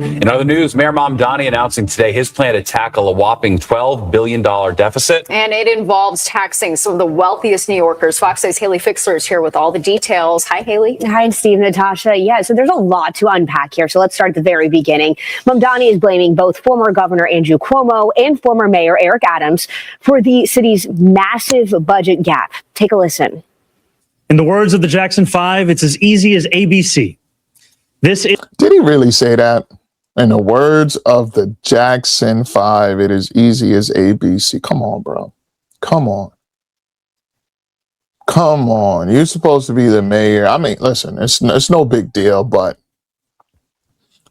In other news, Mayor Mamdani announcing today his plan to tackle a whopping $12 billion deficit. And it involves taxing some of the wealthiest New Yorkers. Fox 8's Haley Fixler is here with all the details. Hi, Haley. Hi, Steve, Natasha. Yeah, so there's a lot to unpack here. So let's start at the very beginning. Mamdani is blaming both former Governor Andrew Cuomo and former Mayor Eric Adams for the city's massive budget gap. Take a listen. In the words of the Jackson 5, it's as easy as ABC. Did he really say that? In the words of the Jackson 5, it is easy as ABC. Come on, bro. Come on. Come on. You're supposed to be the mayor. I mean, listen, it's no big deal, but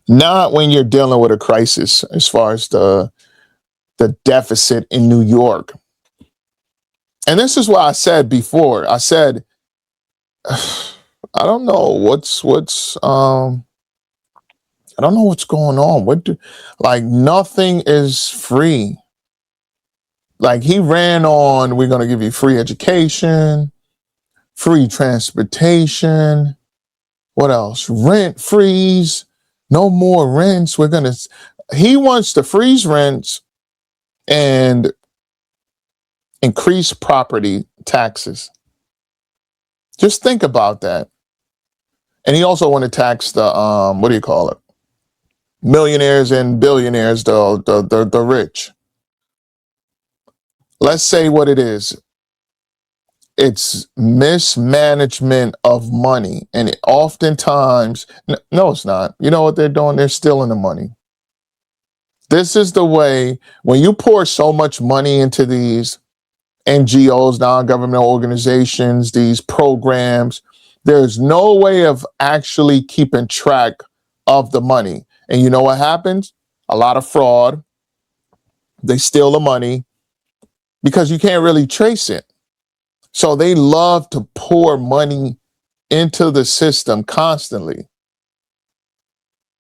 not when you're dealing with a crisis as far as the deficit in New York. And this is what I said before. I said, I don't know what's I don't know what's going on. Nothing is free. Like he ran on, we're going to give you free education, free transportation. What else? Rent freeze. No more rents. He wants to freeze rents and increase property taxes. Just think about that. And he also want to tax the, what do you call it? Millionaires and billionaires, the rich. Let's say what it is. It's mismanagement of money. And oftentimes, no, it's not. You know what they're doing? They're stealing the money. This is the way, when you pour so much money into these NGOs, non-governmental organizations, these programs, there's no way of actually keeping track of the money. And you know what happens? A lot of fraud. They steal the money because you can't really trace it. So they love to pour money into the system constantly.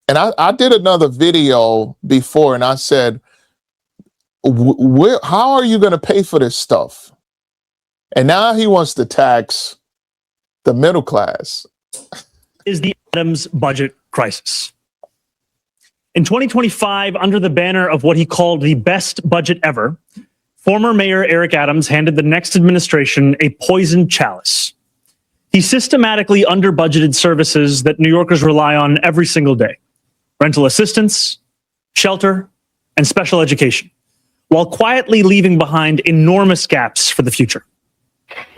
And I did another video before and I said, how are you going to pay for this stuff? And now he wants to tax the middle class. Is the Adams budget crisis. In 2025, under the banner of what he called the best budget ever, former Mayor Eric Adams handed the next administration a poisoned chalice. He systematically under-budgeted services that New Yorkers rely on every single day: rental assistance, shelter, and special education, while quietly leaving behind enormous gaps for the future.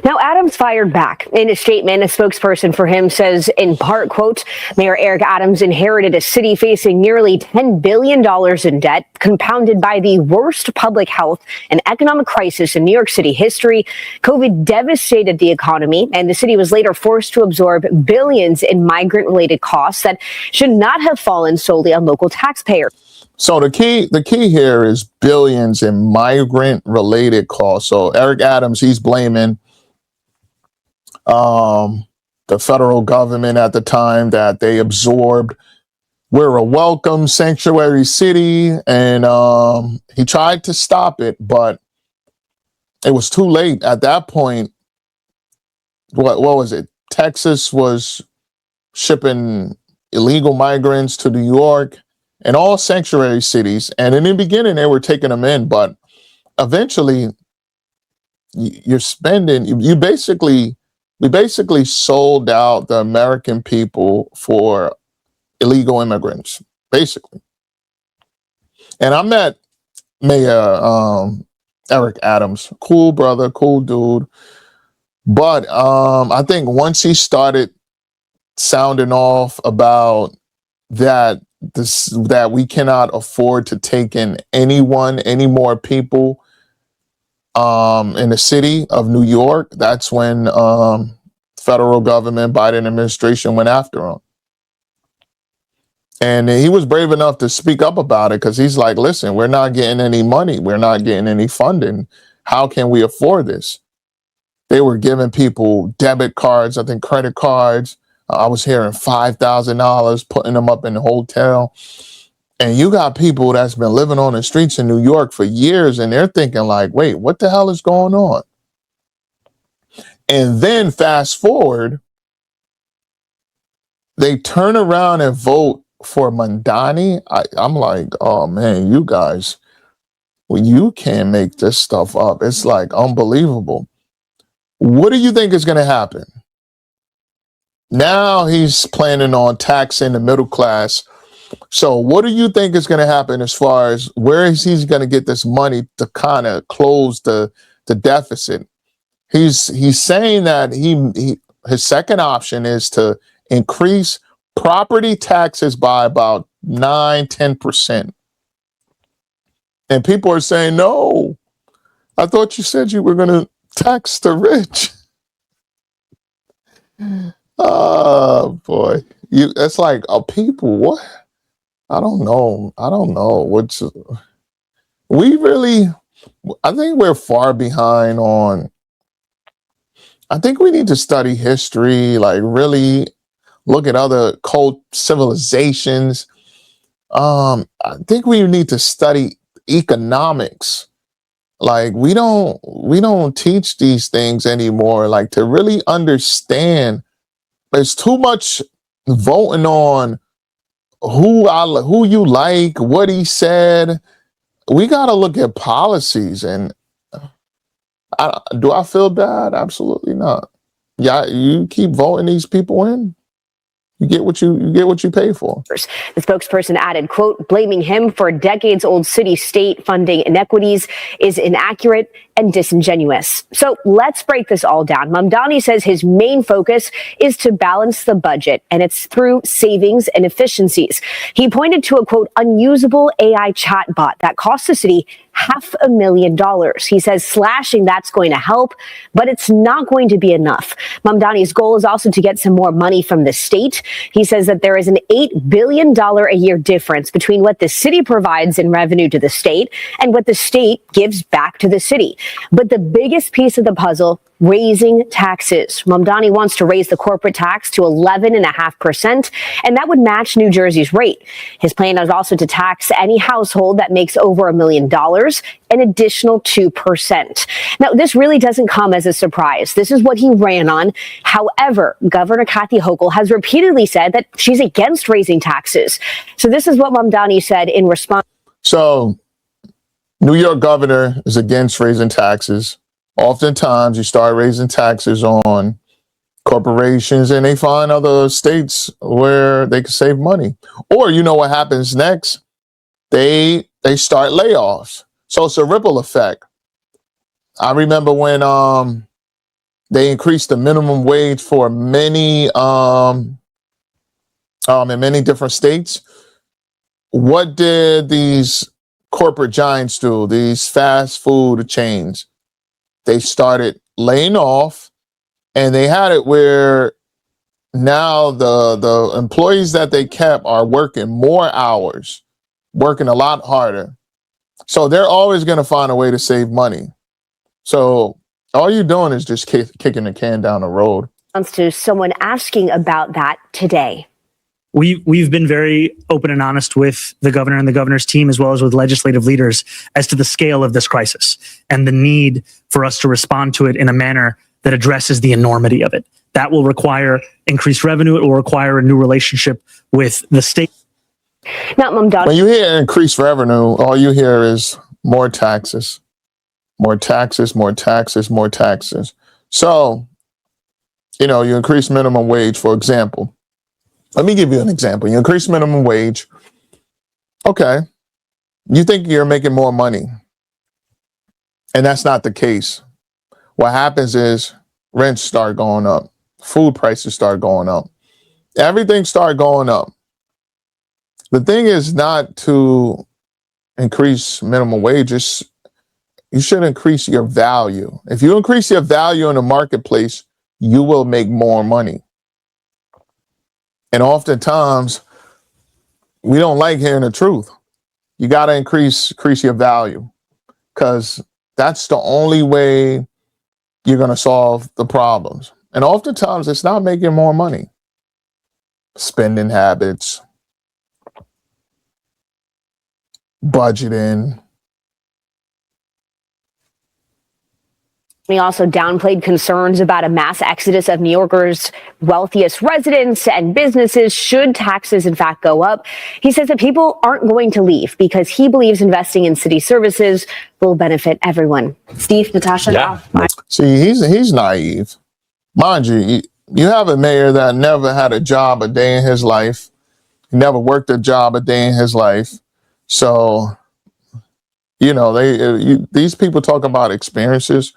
Now, Adams fired back. In a statement, a spokesperson for him says, in part, quote, Mayor Eric Adams inherited a city facing nearly $10 billion in debt, compounded by the worst public health and economic crisis in New York City history. COVID devastated the economy, and the city was later forced to absorb billions in migrant-related costs that should not have fallen solely on local taxpayers. So the key here is billions in migrant-related costs. So Eric Adams, he's blaming the federal government at the time that they absorbed. We're a welcome sanctuary city, and he tried to stop it, but it was too late. At that point, what was it? Texas was shipping illegal migrants to New York and all sanctuary cities. And in the beginning, they were taking them in, but eventually you're spending, we basically sold out the American people for illegal immigrants, basically. And I met Mayor Eric Adams, cool brother, cool dude. But I think once he started sounding off about that we cannot afford to take in any more people in the city of New York, that's when federal government, Biden administration went after him. And he was brave enough to speak up about it because he's like, listen, we're not getting any money. We're not getting any funding. How can we afford this? They were giving people debit cards, I think credit cards. I was hearing $5,000, putting them up in the hotel. And you got people that's been living on the streets in New York for years, and they're thinking like, wait, what the hell is going on? And then fast forward, they turn around and vote for Mandani, I'm like, oh man, you guys, well, you can't make this stuff up. It's like unbelievable. What do you think is going to happen? Now he's planning on taxing the middle class. So what do you think is going to happen as far as where is he going to get this money to kind of close the deficit? He's saying that his second option is to increase property taxes by about 9-10%. And people are saying, no, I thought you said you were going to tax the rich. Oh boy. It's like, people, what? I don't know. I think we're far behind on, I think we need to study history, like really look at other civilizations. I think we need to study economics. Like we don't teach these things anymore. Like to really understand, there's too much voting on who you like, what he said. We got to look at policies. And do I feel bad? Absolutely not. Yeah, you keep voting these people in, you get what you pay for. The spokesperson added, quote, blaming him for decades-old city-state funding inequities is inaccurate and disingenuous. So let's break this all down. Mamdani says his main focus is to balance the budget, and it's through savings and efficiencies. He pointed to a, quote, unusable AI chatbot that cost the city $500,000. He says slashing that's going to help, but it's not going to be enough. Mamdani's goal is also to get some more money from the state. He says that there is an $8 billion a year difference between what the city provides in revenue to the state and what the state gives back to the city. But the biggest piece of the puzzle, raising taxes. Mamdani wants to raise the corporate tax to 11.5%, and that would match New Jersey's rate. His plan is also to tax any household that makes over $1 million, an additional 2%. Now, this really doesn't come as a surprise. This is what he ran on. However, Governor Kathy Hochul has repeatedly said that she's against raising taxes. So this is what Mamdani said in response. So, New York governor is against raising taxes. Oftentimes, you start raising taxes on corporations and they find other states where they can save money. Or you know what happens next? They start layoffs. So it's a ripple effect. I remember when they increased the minimum wage for many in many different states. What did these corporate giants do? These fast food chains. They started laying off, and they had it where now the employees that they kept are working more hours, working a lot harder. So they're always going to find a way to save money. So all you're doing is just kicking the can down the road. To someone asking about that today. We've been very open and honest with the governor and the governor's team, as well as with legislative leaders, as to the scale of this crisis and the need for us to respond to it in a manner that addresses the enormity of it. That will require increased revenue. It will require a new relationship with the state. Now, Mamdani. When you hear increased revenue, all you hear is more taxes, more taxes, more taxes, more taxes. So, you increase minimum wage, for example. Let me give you an example. You increase minimum wage. Okay. You think you're making more money. And that's not the case. What happens is rents start going up. Food prices start going up. Everything start going up. The thing is not to increase minimum wages. You should increase your value. If you increase your value in the marketplace, you will make more money. And oftentimes, we don't like hearing the truth. You got to increase your value, because that's the only way you're going to solve the problems. And oftentimes, it's not making more money. Spending habits, budgeting. He also downplayed concerns about a mass exodus of New Yorkers' wealthiest residents and businesses should taxes in fact go up. He says that people aren't going to leave because he believes investing in city services will benefit everyone. Steve, Natasha, Yeah. See, he's naive. Mind you, you have a mayor that never had a job a day in his life. He never worked a job a day in his life. So, you know, these people talk about experiences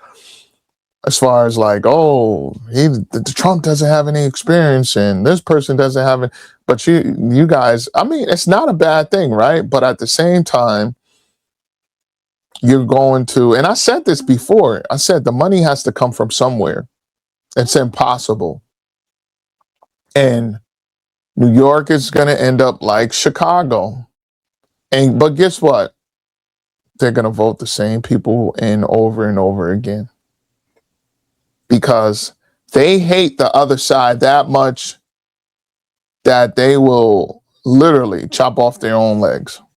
as far as like, oh, the Trump doesn't have any experience and this person doesn't have it. But you guys, I mean, it's not a bad thing, right? But at the same time, you're going to, and I said this before, I said the money has to come from somewhere. It's impossible. And New York is going to end up like Chicago. But guess what? They're going to vote the same people in over and over again. Because they hate the other side that much that they will literally chop off their own legs.